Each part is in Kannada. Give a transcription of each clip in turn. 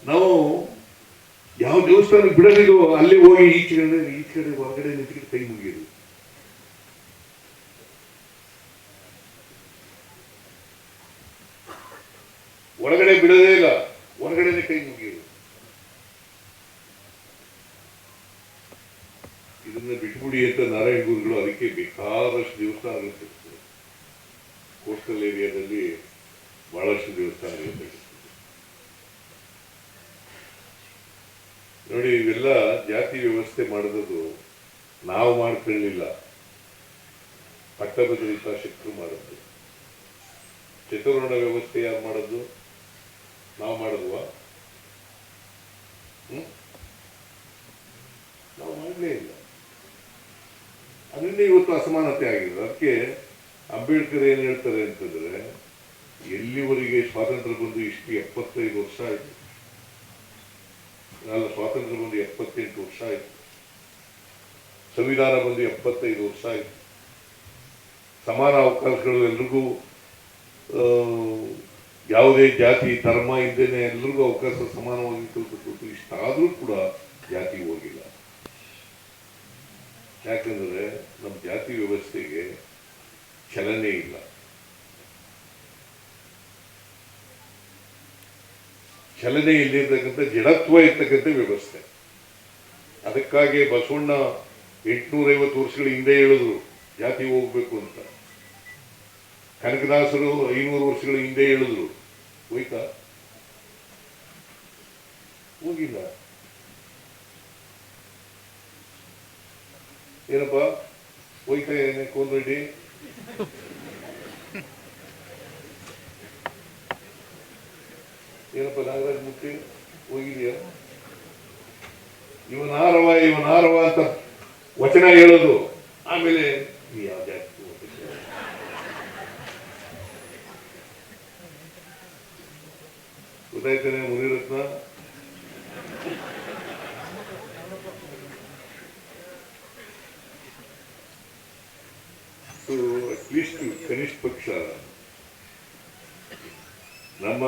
ನಾವು ಯಾವ ದೇವಸ್ಥಾನಕ್ಕೆ ಬಿಡಲಿಲ್ಲ, ಅಲ್ಲಿ ಹೋಗಿ ಈಚೆ ಕಡೆ ಹೊರಗಡೆ ನಿಂತ್ಕೊಂಡು ಕೈ ಮುಗಿಯೋದು. ಒಳಗಡೆ ಬಿಡೋದೇ ಇಲ್ಲ, ಹೊರಗಡೆನೆ ಕೈ ಮುಗಿಯೋದು. ಇದನ್ನ ಬಿಟ್ಬಿಡಿ ಅಂತ ನಾರಾಯಣ ಗುರುಗಳು ಅದಕ್ಕೆ ಬೇಕಾದಷ್ಟು ದೇವಸ್ಥಾನಗಳು ಕಟ್ಟಿಸ್ತಾರೆ. ಕೋಸ್ಟಲ್ ಏರಿಯಾದಲ್ಲಿ ಬಹಳಷ್ಟು ದೇವಸ್ಥಾನಗಳು ಕಟ್ಟಿಸ್ತಾರೆ. ನೋಡಿ, ಇವೆಲ್ಲ ಜಾತಿ ವ್ಯವಸ್ಥೆ ಮಾಡಿದ್ದು ನಾವು ಮಾಡ್ಕೊಳ್ಳಿಲ್ಲ, ಪಟ್ಟಭದ್ರಿತ ಶಕ್ತರು ಮಾಡಿದ್ದು. ಚತುರ್ವರ್ಣ ವ್ಯವಸ್ಥೆ ಯಾರು ಮಾಡೋದು? ನಾವು ಮಾಡಿದ್ವಾ? ನಾವು ಮಾಡಲೇ ಇಲ್ಲ. ಅದರಿಂದ ಇವತ್ತು ಅಸಮಾನತೆ ಆಗಿದೆ. ಅದಕ್ಕೆ ಅಂಬೇಡ್ಕರ್ ಏನ್ ಹೇಳ್ತಾರೆ ಅಂತಂದ್ರೆ, ಎಲ್ಲಿವರೆಗೆ ಸ್ವಾತಂತ್ರ್ಯ ಬಂದು ಇಷ್ಟು 75 ವರ್ಷ ಆಯ್ತು, ಅಲ್ಲ, ಸ್ವಾತಂತ್ರ್ಯ ಬಂದು 78 ವರ್ಷ ಆಯ್ತು, ಸಂವಿಧಾನ ಬಂದು 75 ವರ್ಷ ಆಯ್ತು, ಸಮಾನ ಅವಕಾಶಗಳು ಎಲ್ರಿಗೂ, ಯಾವುದೇ ಜಾತಿ ಧರ್ಮ ಇದ್ದೇನೆ ಎಲ್ರಿಗೂ ಅವಕಾಶ ಸಮಾನವಾಗಿ ಕಲ್ಪಿಸ್ಬೇಕು. ಇಷ್ಟಾದ್ರೂ ಕೂಡ ಜಾತಿ ಹೋಗಿಲ್ಲ. ಯಾಕಂದ್ರೆ ನಮ್ಮ ಜಾತಿ ವ್ಯವಸ್ಥೆಗೆ ಚಲನೆ ಇಲ್ಲ. ಚಲನೆ ಇಲ್ಲಿರ್ತಕ್ಕಂಥ ಜಡತ್ವ ಇರ್ತಕ್ಕಂಥ ವ್ಯವಸ್ಥೆ. ಅದಕ್ಕಾಗಿ ಬಸವಣ್ಣ 850 ವರ್ಷಗಳ ಹಿಂದೆ ಹೇಳಿದ್ರು ಜಾತಿ ಹೋಗ್ಬೇಕು ಅಂತ. ಕನಕದಾಸರು 500 ವರ್ಷಗಳ ಹಿಂದೆ ಹೇಳಿದ್ರು. ಹೋಯ್ತಾ? ಹೋಗಿಲ್ಲ. ಏನಪ್ಪಾ ಹೋಯ್ತಾ? ಏನೇ ಕೋನ್ರೆಡ್ಡಿ ಏನಪ್ಪ ನಾಗರಾಜ್ ಮುಟ್ಟಿ ಹೋಗಿದೆಯಾ? ಇವನಾರವ ಅಂತ ವಚನ ಹೇಳೋದು, ಆಮೇಲೆ ಯಾವ ಜಾತಿ ಗೊತ್ತಾಯ್ತಾನೆ? ಮುನಿರತ್ನ ಅಟ್ಲೀಸ್ಟ್ ಕನಿಷ್ಠ ಪಕ್ಷ ನಮ್ಮ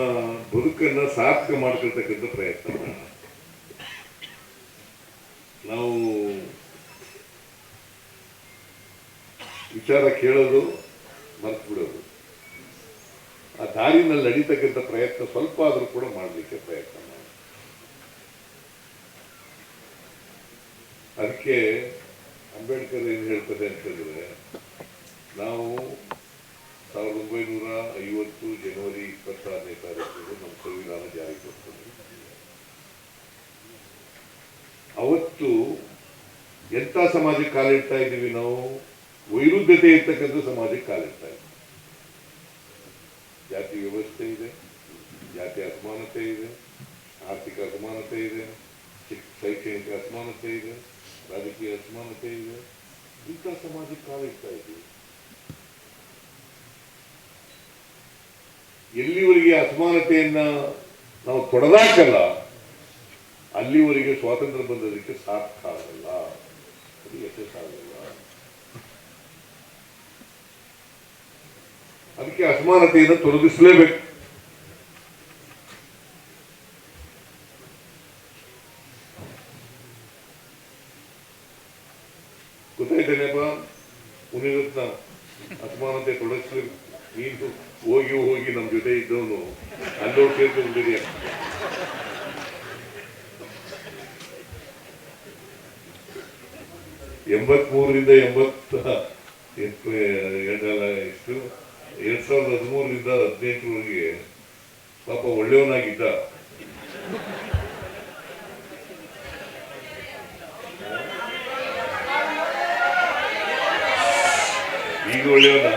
ಬದುಕನ್ನ ಸಾರ್ಥಕ ಮಾಡ್ಕೊಳ್ತಕ್ಕಂಥ ಪ್ರಯತ್ನ ನಾವು ವಿಚಾರ ಕೇಳೋದು ಮರ್ತು ಬಿಡೋದು. ಆ ದಾರಿನಲ್ಲಿ ನಡೀತಕ್ಕಂಥ ಪ್ರಯತ್ನ ಸ್ವಲ್ಪ ಆದ್ರೂ ಕೂಡ ಮಾಡಲಿಕ್ಕೆ ಪ್ರಯತ್ನ ಮಾಡಿ. ಅದಕ್ಕೆ ಅಂಬೇಡ್ಕರ್ ಏನ್ ಹೇಳ್ತದೆ ಅಂತಂದ್ರೆ, ನಾವು 1950 ಜನವರಿ 26ನೇ ತಾರೀಕು ನಮ್ಮ ಸಂವಿಧಾನ ಜಾರಿಗೆ ಬರ್ತದೆ. ಅವತ್ತು ಎಂಥ ಸಮಾಜಕ್ಕೆ ಕಾಲಿಡ್ತಾ ಇದ್ದೀವಿ ನಾವು? ವೈರುಧ್ಯತೆ ಇರ್ತಕ್ಕಂಥ ಸಮಾಜಕ್ಕೆ ಕಾಲಿಡ್ತಾ ಇದ್ದೀವಿ. ಜಾತಿ ವ್ಯವಸ್ಥೆ ಇದೆ, ಜಾತಿ ಅಸಮಾನತೆ ಇದೆ, ಆರ್ಥಿಕ ಅಸಮಾನತೆ ಇದೆ, ಶೈಕ್ಷಣಿಕ ಅಸಮಾನತೆ ಇದೆ, ರಾಜಕೀಯ ಅಸಮಾನತೆ ಇದೆ. ಇಂಥ ಸಮಾಜಕ್ಕೆ ಕಾಲಿಡ್ತಾ ಇದ್ದೀವಿ. ಎಲ್ಲಿವರೆಗೆ ಅಸಮಾನತೆಯನ್ನ ನಾವು ತೊಡೆದಾಕಲ್ಲ, ಅಲ್ಲಿವರೆಗೆ ಸ್ವಾತಂತ್ರ್ಯ ಬಂದದಕ್ಕೆ ಸಾರ್ಥಕ ಆಗಲ್ಲ, ಅದು ಯಶಸ್ಸಾಗಲ್ಲ. ಅದಕ್ಕೆ ಅಸಮಾನತೆಯನ್ನು ತೊಲಗಿಸಲೇಬೇಕು. ಗೊತ್ತಾಯ್ತೇನೆಪ್ಪ? ಮುನಿರತ್ನ, ಅಸಮಾನತೆ ತೊಡಗಿಸ್ಬೇಕು. ನೀನು ಹೋಗಿ ನಮ್ಮ ಜೊತೆ ಇದ್ದವನು ಅಲ್ಲೋಗಿ ಸೇರ್ಕೊಂಡಿದೀಯ. ಎಂಬತ್ಮೂರರಿಂದ 2013ರಿಂದ 18ರವರೆಗೆ ಪಾಪ ಒಳ್ಳೆಯವನಾಗಿದ್ದ. ಈಗ ಒಳ್ಳೆಯವನ?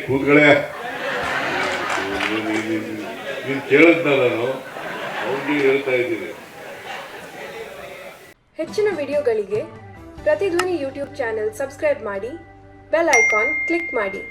ಕೂತ್ಗಳೇ, ನೀನ್ ಕೇಳದ್ನ ನಾನು ಅವ್ರಿಗೆ ಹೇಳ್ತಾ ಇದ್ದೀನಿ. ಹೆಚ್ಚಿನ ವಿಡಿಯೋಗಳಿಗೆ ಪ್ರತಿಧ್ವನಿ ಯೂಟ್ಯೂಬ್ ಚಾನೆಲ್ ಸಬ್ಸ್ಕ್ರೈಬ್ ಮಾಡಿ, ಬೆಲ್ ಐಕಾನ್ ಕ್ಲಿಕ್ ಮಾಡಿ.